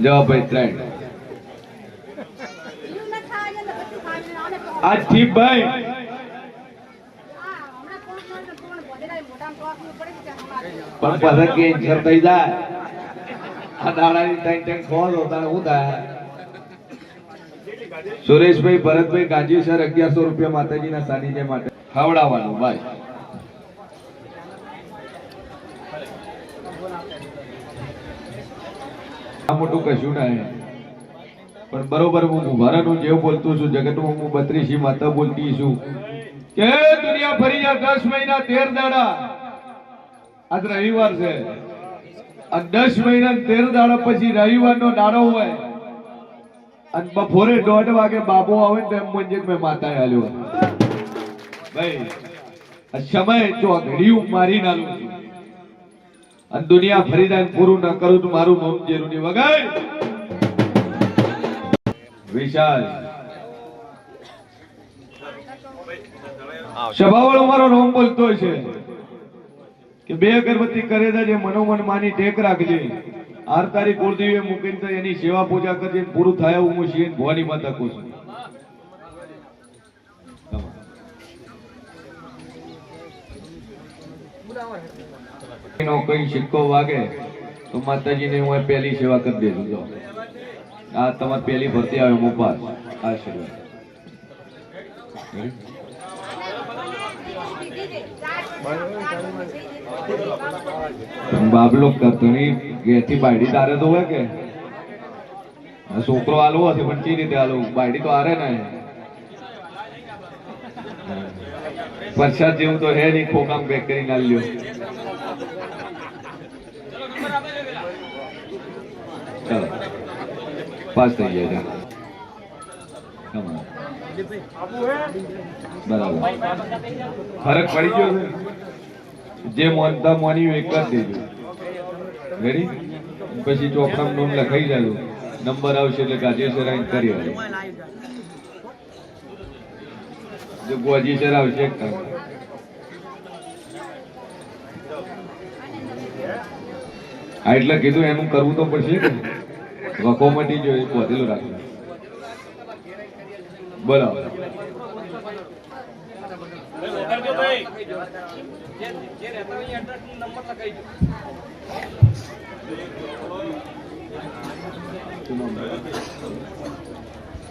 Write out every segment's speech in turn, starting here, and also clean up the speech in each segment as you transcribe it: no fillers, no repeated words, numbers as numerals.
જો ભાઈ ત્રણ આ ઠીક ભાઈ પણ પધક કે ઇન્સર થઈ જાય આ દાડાની ટાઈમ ટાઈમ ખોલ હોતા હું થાય સુરેશભાઈ ભરતભાઈ ગાજી સર 1100 રૂપિયા માતાજીના સાનિધ્ય માટે ખવડાવવાનું ભાઈ આ મોટું કશું ના પણ બરોબર હું મુભારાનું જેવું બોલતો છું જગતમાં હું 32 માતા બોલતી છું કે દુનિયા ફરી જા 10 મહિના 13 દાડા આજ રવિવાર છે આ 10 મહિના 13 દાડા પછી રવિવારનો દાડો હોય અને બપોરે 1:30 વાગે બાબો આવે ને એમ મંજિર મેં માતા આલ્યો ભાઈ આ સમય જો ઘડિયું મારી નાલું છું અને દુનિયા ફરી જાય પૂરું ન કરું તો મારું નામ જેરુની વગાડ વિશાલ સભાવાળો મારો નામ બોલતો છે કે 2 અગરબત્તી કરે છે જે મનોમન માની ટેક રાખજે આર તારી કુળદેવીએ મૂકીને તો એની સેવા પૂજા કરજે પૂરું થાય હું શિયન ભવાની માતા કહું છું નો કઈ સિક્કો વાગે તો માતાજીને હું પહેલી સેવા કરી દેજો જો આ તમાર પહેલી ભરતી આવે મોપાસ આશીર્વાદ બાબલો કરતણી ઘેરથી બાયડી તારે તો હોય કે છોકરો આલવો હશે પણ કઈ રીતે આલવું બાયડી તો આરે ને પ્રસાદ જેવું તો હે નહીં ખોકામ પેક કરીને આલ્યો ચલો પાસ થઈ જાય બરાબર ફરક પડી ગયો છે જે મોનતા મોની એક જ દેજો રેડી પછી ચોપડામાં નામ લખાઈ જાય નંબર આવશે એટલે ગાજેસર આવીને કરી આવે જો ગોજીસર આવશે એટલે કીધું એનું કરવું તો પડશે ને વખો મટી જો એ બોધેલું રાખવું બોલો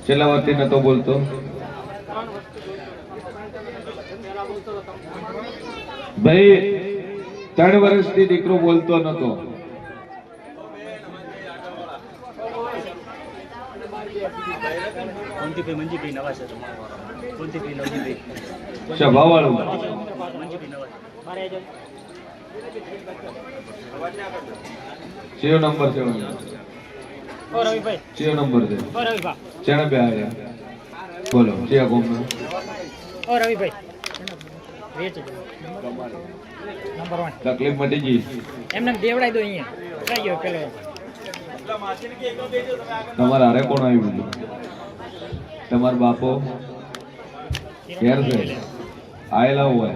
છેલ્લા વખતે નતો બોલતો ભાઈ 3 વર્ષથી દીકરો બોલતો નતો સભાવાળું કયો નંબર છે કયો નંબર છે ચેણા બે આવ્યા બોલો છે કોમનો તકલીફ મટી ગઈ એમને દેવડાઈ દો અહીંયા પેલો તમારા હારે કોણ આવ્યું તમારા બાપો ઘેર છે આયેલા હોય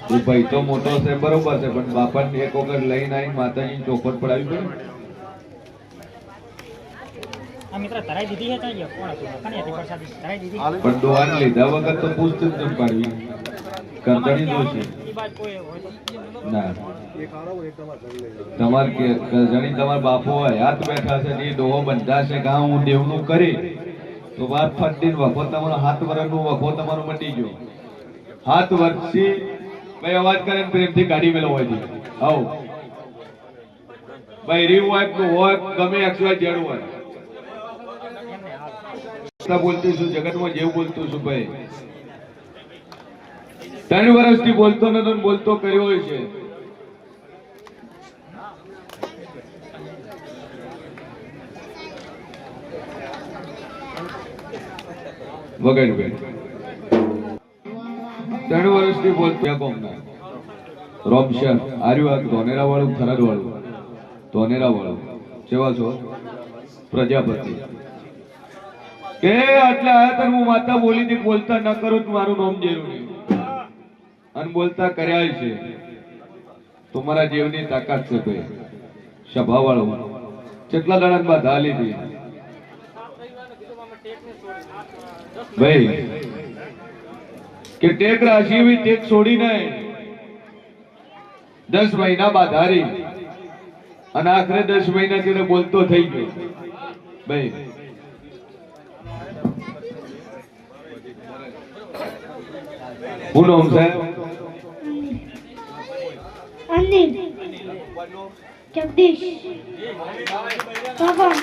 એ ભાઈ તો મોટો છે બરોબર છે પણ બાપાને એક વખત લઈને આવીને માતાજીની ચોખવટ પડાવી પડે પણ દોવાન લીધા વગર તો પૂછતું જ ન પાડવી કરજણી દોષી ના તમાર કરજણી તમાર બાપો હોય હાથ બેઠા છે એ ડોહો બંધાશે કે હું દેવનું કરી તો વાત ફટીને વખો તમારો 7 વર્ષનો વખો તમારો મટી ગયો 7 વર્ષથી ભાઈ અવાજ કરે પ્રેમથી કાઢી મેલો હોય છે આવ ભાઈ રીવ હોય ગમે XY Z હોય બોલતું છું જગતમાં જેવું બોલતું છું ભાઈ 3 વર્ષથી બોલતો નતો બોલતો કર્યો છે વગર ભાઈ 3 વર્ષથી બોલતો કોમના રોમશર આર્યું ધોનેરા વાળું થરાદ વાળું ધોનેરા વાળું સેવા છો પ્રજાપતિ કે આટલા આયા તને હું માતા બોલી હતી બોલતા ન કરું મારું નામ જેરું નહીં અને બોલતા કર્યા છે તો મારા જીવની તાકાત છે ભાઈ. સભાવાળો કેટલા દાડા બાદ હાલી હતી ભાઈ કે ટેક રાશિ એવી ટેક છોડીને 10 મહિના બાદ હારી અને આખરે 10 મહિના તેને બોલતો થઈ ગયો ભાઈ. હું નામ છે અનિલ જગદીશ પવન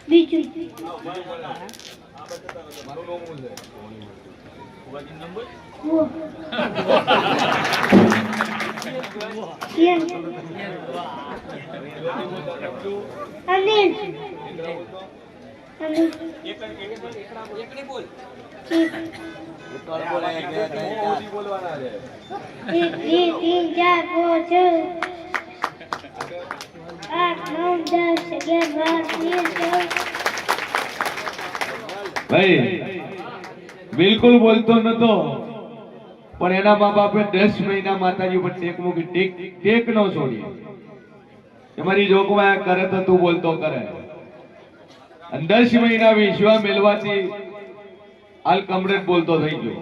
બીજું અનિલ એક બે ત્રણ ચાર પાંચ છ 8 9 10 11 12 13 14 ભાઈ બિલકુલ બોલતો નતો પણ એના મા બાપે 10 મહિના માતાજી પર ટેક મૂકી. ટેક નો છોડી. તમારી જોગમાં કરે તો તું બોલતો કરે. અને 10 મહિના વિશ્વા મેળવાથી હાલ કમ્પ્લેટ બોલતો થઈ ગયો.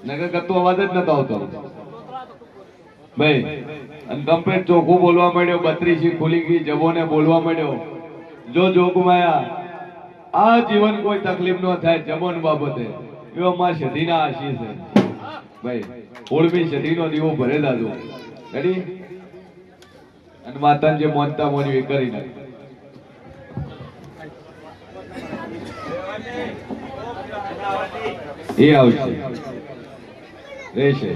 નગર કરતો અવાજ જ નતો આવતો ભાઈ. અને કમ્પ્લેટ ચોખ્ખું બોલવા માંડ્યો. 32 ખુલી ગઈ જબોને બોલવા માંડ્યો. જો જોગમાયા આ જીવન કોઈ તકલીફ ન થાય જબોન બાબતે એવો માં સધીના આશીષ છે ભાઈ. 16મી સદીનો દીવો ભરેલા છો રેડી. અને માતાને જે મોનતા મોન્યું એ કરી નાખ. એ આવશે રહેશે.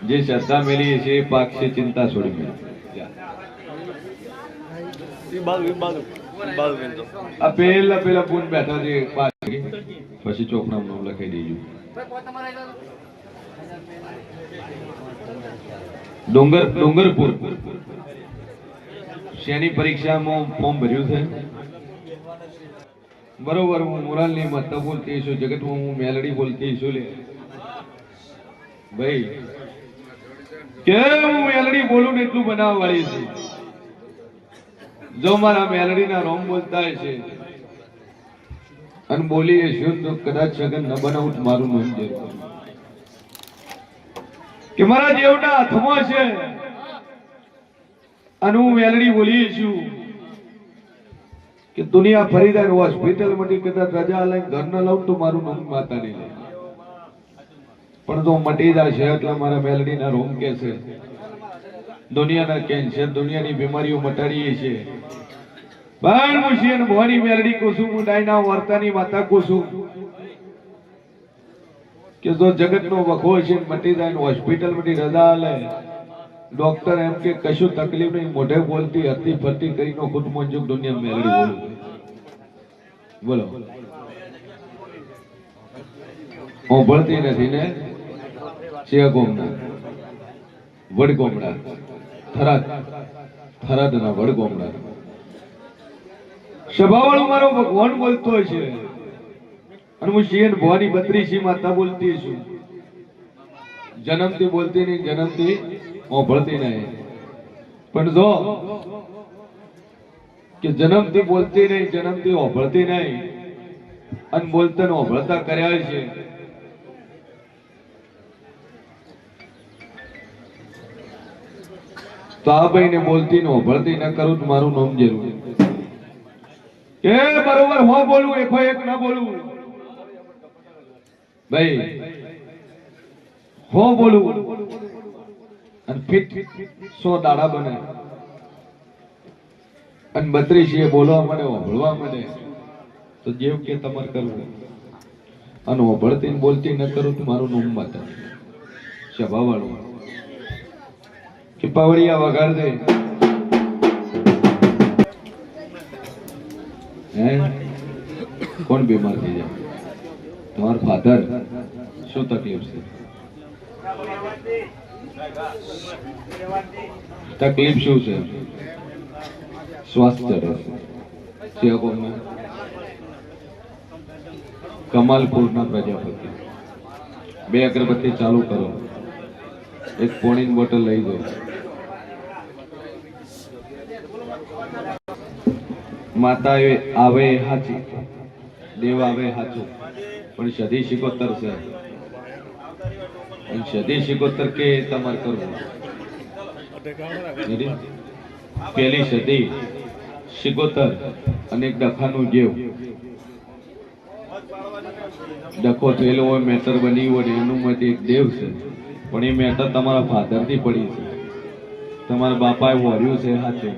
જે શ્રદ્ધા મેલી છે એ પાકશે. ચિંતા છોડી મેં આ પેલા પૂન બેઠા છે પછી ચોકના નામ લખાઈ દેજો. ડુંગરપુર શેની પરીક્ષામાં ફોર્મ ભર્યું છે બરોબર. હું મોરાલની મત બોલતી છું. જગતમાં હું મેલડી બોલતી છું લે ભાઈ. કે હું મેલડી બોલું ને એટલું બનાવવા વાળી છે. જો મારા મેલડીના રોમ બોલતા છે અને બોલીએ છું તો કદાચ સગન ન બનાવું તો મારું નામ છે કે મારા જેવના હાથમાં છે. અને હું મેલડી બોલીએ છું કે દુનિયા ફરી જાય હોસ્પિટલ માંથી કદાચ રજા લઈને ઘર ન લઉં તો મારું નામ માતા નહીં લે. પણ તો મટી જશે એટલે મારા મેલડીના રોમ કે છે. દુનિયાના કેન્સર દુનિયાની બીમારીઓ મટાડીએ છે. બાણ મુશિયન ભવાની મેલડી કુસુમ ડાયના વર્તાની માતા કુસુમ કે જો જગતનો વખો છે મટી જાય હોસ્પિટલ માંથી રજા લે. ડોક્ટર એમ કે કશું તકલીફ નહીં મોઢે બોલતી હતી ફરતી કરીને ખુદ મંજુક દુનિયા મેલડી બોલું બોલો. હું ભળતી નથી ને. શિયાગોમના વડગોમડા થરાદ ના વડગોમડા સભાવાળો મારો ભગવાન બોલતો છે. અને હું શિયન ભવાની 32 માતા બોલતી છું. જન્મથી બોલતી નહીં જન્મથી ઓભળતી નહીં. પણ જો કે જન્મથી બોલતી નહીં જન્મથી ઓભળતી નહીં અને બોલતા ઓભળતા કર્યા છે. તો આ ભાઈ ને બોલતી ને ઓભળતી ન કરું તો મારું નામ જરૂર કે બરોબર હો બોલું એક ના બોલું ભાઈ. હો બોલું અને ફિટ 100 દાડા બને અને 32 બોલવા માંડે ઓભળવા માંડે તો જેવ કે તમારે કરવું. અને ઓભળતી ને બોલતી ન કરું તો મારું નામ માતા સભાવાળું કે પાવડિયા વગાડ દે. હે કોણ બીમાર થઈ જાય? તમારા ફાધર. શું તકલીફ છે? તકલીફ શું છે? શ્વાસ ચડે છે. કમાલપુરના પ્રજાપતિ બે અગરબત્તી ચાલુ કરો, એક પોણીની બોટલ લઈ દો. માતા આવે એ હાચી, દેવ આવે એ હાચું, પણ સદી શિકોતર છે. અને સદી શિકોતર કે તમારે કરવું. પેલી સદી શિકોતર અને એક ડખાનું જેવ. ડખો થયેલો હોય, મેટર બની હોય એનું માટે એક દેવ છે, પણ એ મેટર તમારા ફાધર થી પડી છે, તમારા બાપાએ વર્યું છે હાચું.